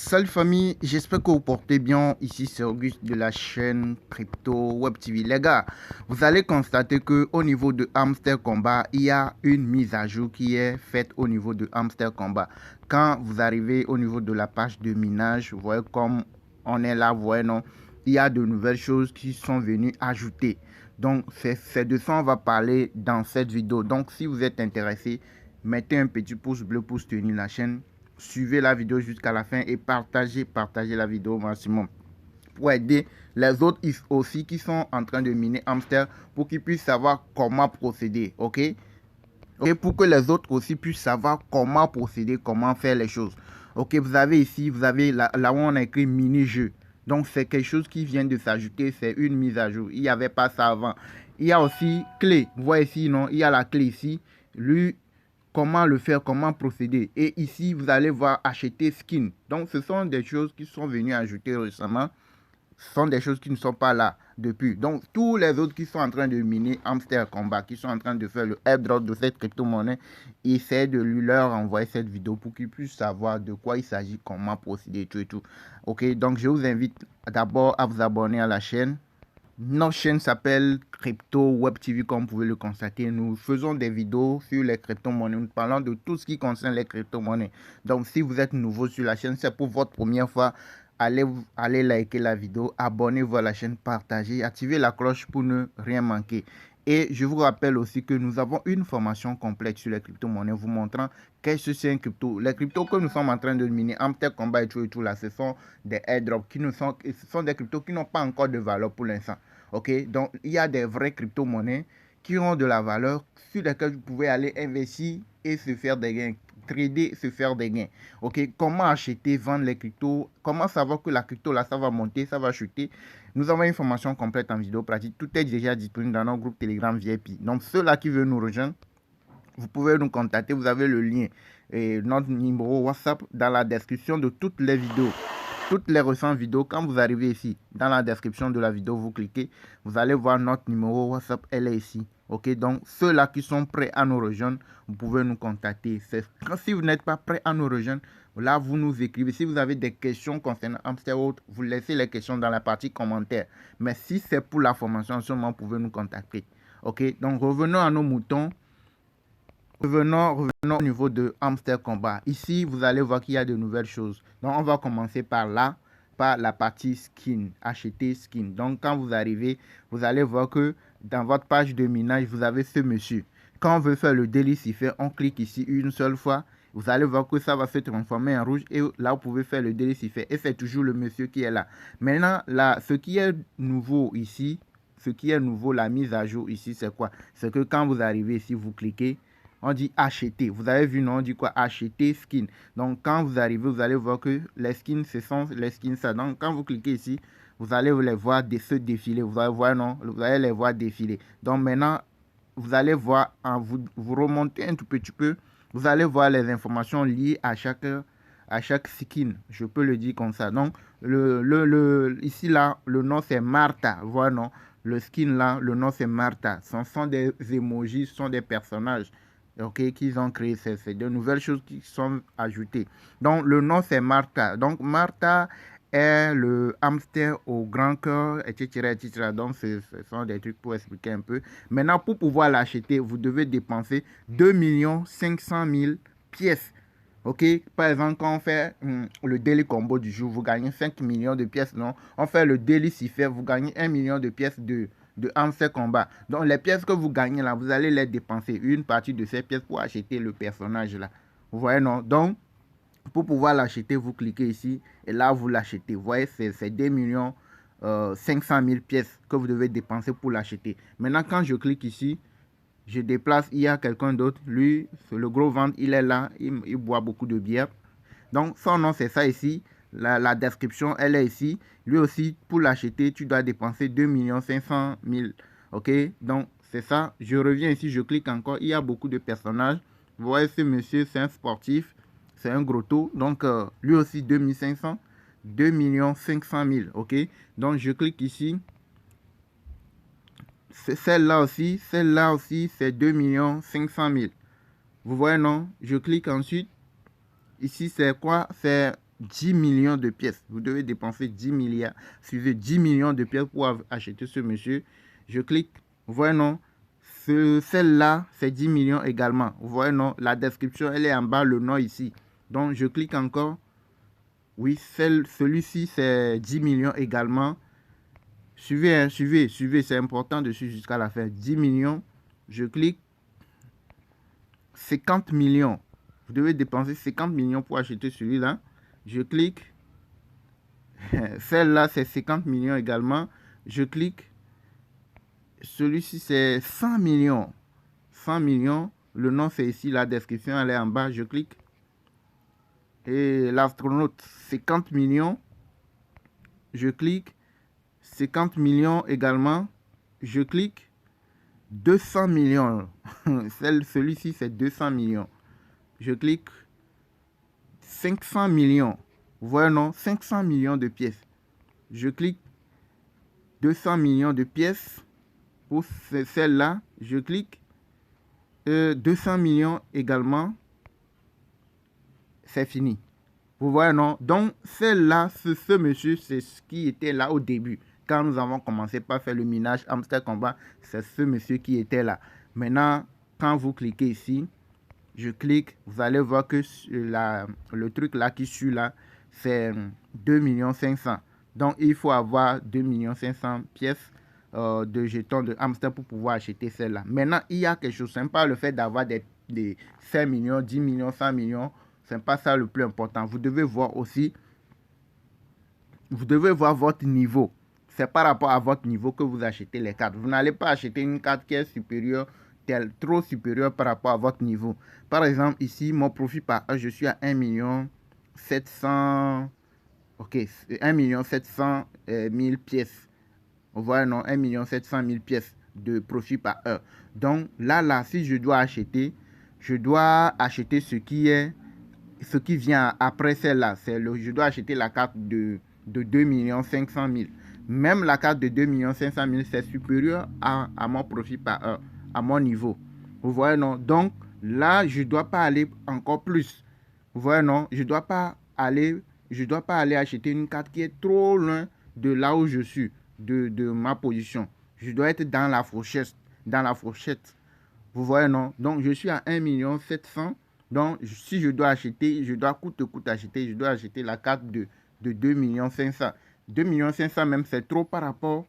Salut famille, j'espère que vous portez bien. Ici c'est Auguste de la chaîne Crypto Web TV. Les gars, vous allez constater que au niveau de Hamster Combat, il y a une mise à jour qui est faite au niveau de Hamster Combat. Quand vous arrivez au niveau de la page de minage, vous voyez comme on est là, vous voyez non, il y a de nouvelles choses qui sont venues ajouter. Donc c'est de ça on va parler dans cette vidéo. Donc si vous êtes intéressé, mettez un petit pouce bleu pour soutenir la chaîne. Suivez la vidéo jusqu'à la fin et partagez la vidéo au maximum pour aider les autres aussi qui sont en train de miner Hamster pour qu'ils puissent savoir comment procéder, ok? Et pour que les autres aussi puissent savoir comment procéder, comment faire les choses. Ok, vous avez ici, vous avez là où on a écrit mini-jeu. Donc c'est quelque chose qui vient de s'ajouter, c'est une mise à jour. Il n'y avait pas ça avant. Il y a aussi clé, vous voyez ici, non? Il y a la clé ici. Lui, comment le faire, comment procéder. Et ici, vous allez voir acheter skin. Donc, ce sont des choses qui sont venues ajouter récemment. Ce sont des choses qui ne sont pas là depuis. Donc, tous les autres qui sont en train de miner Hamster Combat, qui sont en train de faire le airdrop de cette crypto-monnaie, essayez de leur envoyer cette vidéo pour qu'ils puissent savoir de quoi il s'agit, comment procéder, tout et tout. Ok, donc je vous invite d'abord à vous abonner à la chaîne. Notre chaîne s'appelle Crypto Web TV, comme vous pouvez le constater. Nous faisons des vidéos sur les crypto-monnaies. Nous parlons de tout ce qui concerne les crypto-monnaies. Donc, si vous êtes nouveau sur la chaîne, c'est pour votre première fois, allez liker la vidéo, abonnez-vous à la chaîne, partagez, activez la cloche pour ne rien manquer. Et je vous rappelle aussi que nous avons une formation complète sur les crypto-monnaies vous montrant qu'est-ce que c'est un crypto. Les cryptos que nous sommes en train de miner, Hamster Combat et tout là, ce sont des airdrops ce sont des cryptos qui n'ont pas encore de valeur pour l'instant. Ok, donc il y a des vraies crypto-monnaies qui ont de la valeur sur lesquelles vous pouvez aller investir et se faire des gains, trader, se faire des gains. Ok, comment acheter, vendre les cryptos, comment savoir que la crypto là ça va monter, ça va chuter. Nous avons une formation complète en vidéo pratique, tout est déjà disponible dans notre groupe Telegram VIP. Donc ceux-là qui veulent nous rejoindre, vous pouvez nous contacter, vous avez le lien et notre numéro WhatsApp dans la description de toutes les vidéos. Toutes les récentes vidéos, quand vous arrivez ici, dans la description de la vidéo, vous cliquez, vous allez voir notre numéro WhatsApp, elle est ici. Ok, donc ceux-là qui sont prêts à nous rejoindre, vous pouvez nous contacter. Si vous n'êtes pas prêts à nous rejoindre, là, vous nous écrivez. Si vous avez des questions concernant Hamster World, vous laissez les questions dans la partie commentaires. Mais si c'est pour la formation seulement, vous pouvez nous contacter. Ok, donc revenons à nos moutons. Revenons au niveau de Hamster Combat. Ici, vous allez voir qu'il y a de nouvelles choses. Donc, on va commencer par là, par la partie skin, acheter skin. Donc, quand vous arrivez, vous allez voir que dans votre page de minage, vous avez ce monsieur. Quand on veut faire le daily cipher, on clique ici une seule fois. Vous allez voir que ça va se transformer en rouge et là, vous pouvez faire le daily cipher. Et c'est toujours le monsieur qui est là. Maintenant, là, ce qui est nouveau ici, la mise à jour ici, c'est quoi? C'est que quand vous arrivez ici, vous cliquez. On dit acheter. Vous avez vu, non? On dit quoi? Acheter skin. Donc, quand vous arrivez, vous allez voir que les skins, ce sont les skins ça. Donc, quand vous cliquez ici, vous allez les voir se défiler. Vous allez voir, non? Vous allez les voir défiler. Donc, maintenant, vous allez voir, vous remontez un tout petit peu, vous allez voir les informations liées à chaque skin. Je peux le dire comme ça. Donc, ici, là, le nom, c'est Martha. Voilà, non? Le skin, là, le nom, c'est Martha. Ce sont des emojis, ce sont des personnages. Ok, qu'ils ont créé, c'est de nouvelles choses qui sont ajoutées. Donc, le nom, c'est Martha. Donc, Martha est le hamster au grand cœur, etc., etc. Donc, ce sont des trucs pour expliquer un peu. Maintenant, pour pouvoir l'acheter, vous devez dépenser 2 500 000 pièces. Ok, par exemple, quand on fait le daily combo du jour, vous gagnez 5 millions de pièces. Non, on fait le daily cipher, vous gagnez 1 million de pièces de Hamster Combat. Donc, les pièces que vous gagnez là, vous allez les dépenser. Une partie de ces pièces pour acheter le personnage là. Vous voyez, non? Donc, pour pouvoir l'acheter, vous cliquez ici et là, vous l'achetez. Vous voyez, c'est 2 millions 500 000 pièces que vous devez dépenser pour l'acheter. Maintenant, quand je clique ici, je déplace, il y a quelqu'un d'autre. Lui, le gros ventre, il est là. Il boit beaucoup de bière. Donc, son nom, c'est ça ici. La description, elle est ici. Lui aussi, pour l'acheter, tu dois dépenser 2 500 000. Ok, donc c'est ça. Je reviens ici, je clique encore. Il y a beaucoup de personnages. Vous voyez, ce monsieur, c'est un sportif. C'est un gros taux. Donc, lui aussi, 2500. 2 500 000. Ok, donc je clique ici. Celle-là aussi, c'est 2 500 000. Vous voyez, non? Je clique ensuite. Ici, c'est quoi? C'est 10 millions de pièces. Vous devez dépenser 10 milliards, suivez 10 millions de pièces pour acheter ce monsieur. Je clique, vous voyez non, celle-là, c'est 10 millions également. Vous voyez non, la description, elle est en bas, le nom ici. Donc, je clique encore. Oui, celui-ci, c'est 10 millions également. Suivez, hein, suivez, c'est important de suivre jusqu'à la fin. 10 millions, je clique. 50 millions. Vous devez dépenser 50 millions pour acheter celui-là. Je clique. Celle-là, c'est 50 millions également. Je clique. Celui-ci, c'est 100 millions. 100 millions. Le nom, c'est ici. La description, elle est en bas. Je clique. Et l'astronaute, 50 millions. Je clique. 50 millions également. Je clique. 200 millions. Celui-ci, c'est 200 millions. Je clique. 500 millions. Vous voyez, non? 500 millions de pièces. Je clique. 200 millions de pièces. Pour celle-là, je clique. 200 millions également. C'est fini. Vous voyez, non? Donc, celle-là, ce monsieur, c'est ce qui était là au début. Quand nous avons commencé par faire le minage Hamster Combat, c'est ce monsieur qui était là. Maintenant, quand vous cliquez ici, je clique, vous allez voir que le truc là qui suit là, c'est 2 500 000. Donc, il faut avoir 2 500 000 pièces de jetons de hamster pour pouvoir acheter celle-là. Maintenant, il y a quelque chose. Ce n'est pas le fait d'avoir des 5 millions, 10 millions, 100 millions. Ce n'est pas ça le plus important. Vous devez voir aussi, vous devez voir votre niveau. C'est par rapport à votre niveau que vous achetez les cartes. Vous n'allez pas acheter une carte qui est supérieure, trop supérieure par rapport à votre niveau. Par exemple, ici, mon profit par heure, je suis à 1 700 000. Ok, 1 700 000 pièces. Vous voyez, non, 1 700 000 pièces de profit par heure. Donc, là, si je dois acheter ce qui vient après celle-là. Je dois acheter la carte de 2 500 000. Même la carte de 2 500 000, c'est supérieur à mon profit par heure, à mon niveau. Vous voyez, non? Donc, là, je ne dois pas aller encore plus. Vous voyez, non? Je ne dois pas aller acheter une carte qui est trop loin de là où je suis, de ma position. Je dois être dans la fourchette. Vous voyez, non? Donc, je suis à 1 700 000. Donc, si je dois acheter, je dois coûte acheter, je dois acheter la carte de 2 500 000. 2 500 000 même, c'est trop par rapport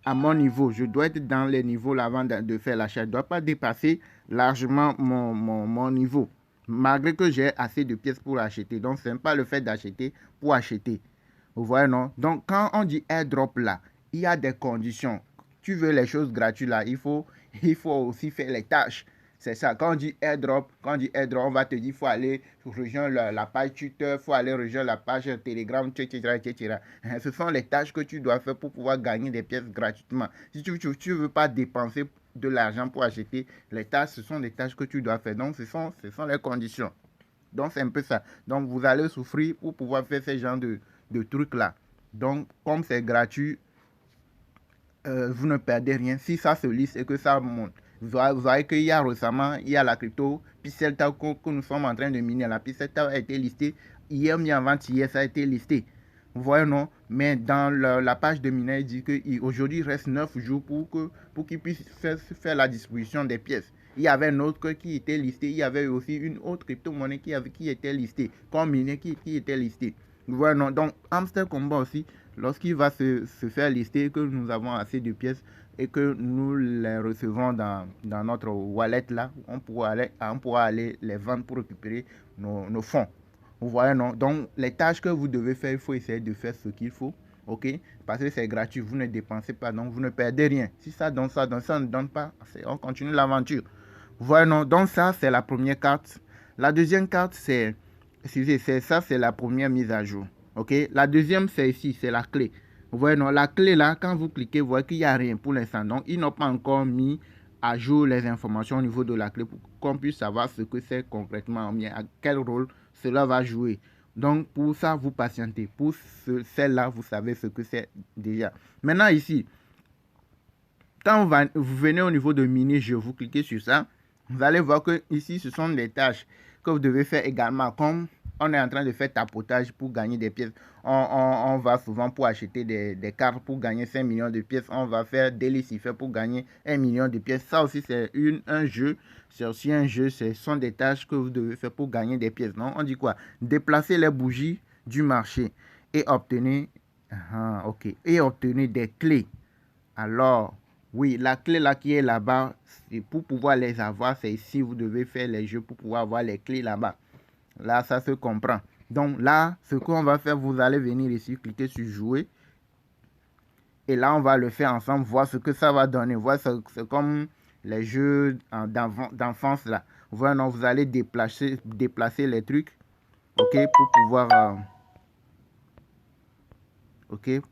à mon niveau. Je dois être dans les niveaux là avant de faire l'achat. Je ne dois pas dépasser largement mon niveau. Malgré que j'ai assez de pièces pour acheter. Donc, ce n'est pas le fait d'acheter pour acheter. Vous voyez, non? Donc, quand on dit airdrop là, il y a des conditions. Tu veux les choses gratuites là, il faut aussi faire les tâches. C'est ça. Quand on dit airdrop, on va te dire qu'il faut aller rejoindre la page Twitter, il faut aller rejoindre la page Telegram, etc. Ce sont les tâches que tu dois faire pour pouvoir gagner des pièces gratuitement. Si tu ne veux pas dépenser de l'argent pour acheter les tâches, ce sont des tâches que tu dois faire. Donc, ce sont les conditions. Donc, c'est un peu ça. Donc, vous allez souffrir pour pouvoir faire ce genre de trucs-là. Donc, comme c'est gratuit, vous ne perdez rien. Si ça se lisse et que ça monte. Vous voyez qu'il y a récemment, il y a la crypto Pixel Tau que nous sommes en train de miner. La Pixel Tau a été listée hier, mais avant-hier, ça a été listé. Vous voyez, non? Mais dans la page de mineur, il dit qu'aujourd'hui, il reste 9 jours pour qu'il puisse faire la distribution des pièces. Il y avait un autre qui était listé. Il y avait aussi une autre crypto-monnaie qui était listée. Comme miner qui était listée. Vous voyez, non? Donc, Hamster Combat aussi, lorsqu'il va se faire lister, que nous avons assez de pièces et que nous les recevons dans notre wallet là, on pourra aller les vendre pour récupérer nos fonds. Vous voyez, non? Donc, les tâches que vous devez faire, il faut essayer de faire ce qu'il faut, ok? Parce que c'est gratuit, vous ne dépensez pas, donc vous ne perdez rien. Si ça donne ça ne donne pas, on continue l'aventure. Vous voyez, non? Donc, ça, c'est la première carte. La deuxième carte, c'est la première mise à jour. Ok, la deuxième, c'est ici, c'est la clé. Vous voyez, non, la clé là, quand vous cliquez, vous voyez qu'il n'y a rien pour l'instant. Donc, ils n'ont pas encore mis à jour les informations au niveau de la clé pour qu'on puisse savoir ce que c'est concrètement, à quel rôle cela va jouer. Donc, pour ça, vous patientez. Pour celle-là, vous savez ce que c'est déjà. Maintenant, ici, quand vous venez au niveau de mini-jeu, vous cliquez sur ça, vous allez voir que ici, ce sont les tâches que vous devez faire également, comme on est en train de faire tapotage pour gagner des pièces. On va souvent pour acheter des cartes pour gagner 5 millions de pièces. On va faire des Lucifer pour gagner 1 million de pièces. Ça aussi, c'est un jeu. C'est aussi un jeu. Ce sont des tâches que vous devez faire pour gagner des pièces. Non, on dit quoi? Déplacer les bougies du marché et obtenir, et obtenir des clés. Alors, oui, la clé là qui est là-bas, pour pouvoir les avoir, c'est ici. Vous devez faire les jeux pour pouvoir avoir les clés là-bas. Là, ça se comprend. Donc là, ce qu'on va faire, vous allez venir ici, cliquer sur jouer. Et là, on va le faire ensemble, voir ce que ça va donner. Voir, c'est comme les jeux d'enfance là. Voilà, non, vous allez déplacer les trucs. Ok,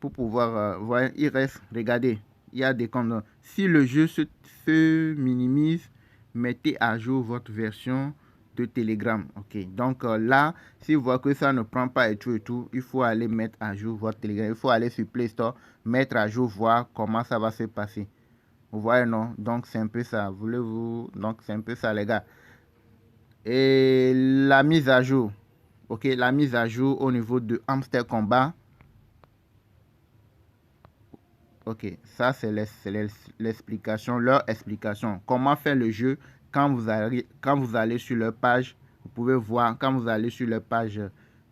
pour pouvoir... voilà, il reste, regardez, il y a des comptes. Si le jeu se minimise, mettez à jour votre version de Telegram. Ok, donc là, si vous voyez que ça ne prend pas et tout, il faut aller mettre à jour votre Telegram. Il faut aller sur Play Store, mettre à jour, voir comment ça va se passer. Vous voyez, non? Donc, c'est un peu ça. Voulez-vous? Donc, c'est un peu ça, les gars. Et la mise à jour. Ok, la mise à jour au niveau de Hamster Combat. Ok, ça c'est l'explication, leur explication. Comment faire le jeu quand vous allez sur leur page, vous pouvez voir, quand vous allez sur leur page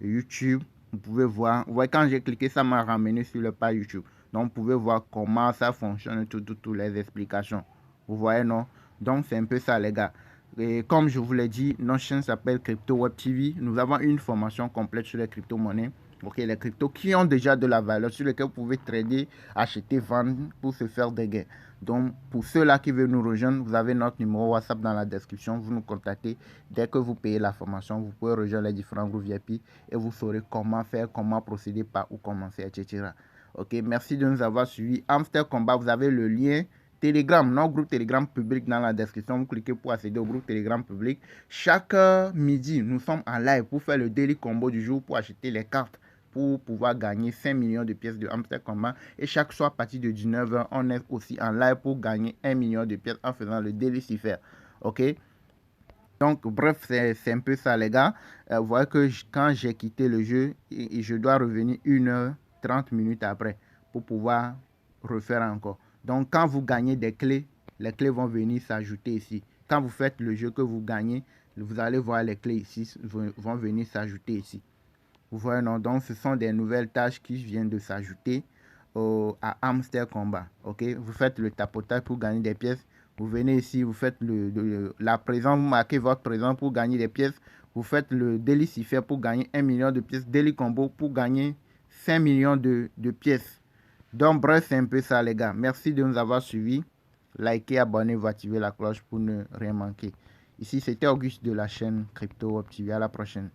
YouTube, vous pouvez voir. Vous voyez, quand j'ai cliqué, ça m'a ramené sur leur page YouTube. Donc, vous pouvez voir comment ça fonctionne, toutes les explications. Vous voyez, non? Donc, c'est un peu ça, les gars. Et comme je vous l'ai dit, notre chaîne s'appelle Crypto Web TV. Nous avons une formation complète sur les crypto-monnaies. Ok, les cryptos qui ont déjà de la valeur, sur lesquels vous pouvez trader, acheter, vendre pour se faire des gains. Donc, pour ceux-là qui veulent nous rejoindre, vous avez notre numéro WhatsApp dans la description. Vous nous contactez. Dès que vous payez la formation, vous pouvez rejoindre les différents groupes VIP et vous saurez comment faire, comment procéder, par où commencer, etc. Ok, merci de nous avoir suivis. Hamster Combat, vous avez le lien Telegram, notre groupe Telegram public dans la description. Vous cliquez pour accéder au groupe Telegram public. Chaque midi, nous sommes en live pour faire le daily combo du jour, pour acheter les cartes, pour pouvoir gagner 5 millions de pièces de Hamster Combat. Et chaque soir, à partir de 19h, on est aussi en live pour gagner 1 million de pièces en faisant le daily Lucifer. Ok? Donc, bref, c'est un peu ça, les gars. Vous voyez que quand j'ai quitté le jeu, je dois revenir 1h30 après pour pouvoir refaire encore. Donc, quand vous gagnez des clés, les clés vont venir s'ajouter ici. Quand vous faites le jeu que vous gagnez, vous allez voir les clés ici vont venir s'ajouter ici. Vous voyez, non? Donc, ce sont des nouvelles tâches qui viennent de s'ajouter à Hamster Combat. Ok, vous faites le tapotage pour gagner des pièces. Vous venez ici, vous faites la présence, vous marquez votre présence pour gagner des pièces. Vous faites le Daily Lucifer pour gagner 1 million de pièces. Daily Combo pour gagner 5 millions de pièces. Donc, bref, c'est un peu ça, les gars. Merci de nous avoir suivis. Likez, abonnez-vous, activez la cloche pour ne rien manquer. Ici, c'était Auguste de la chaîne Crypto Web TV. À la prochaine.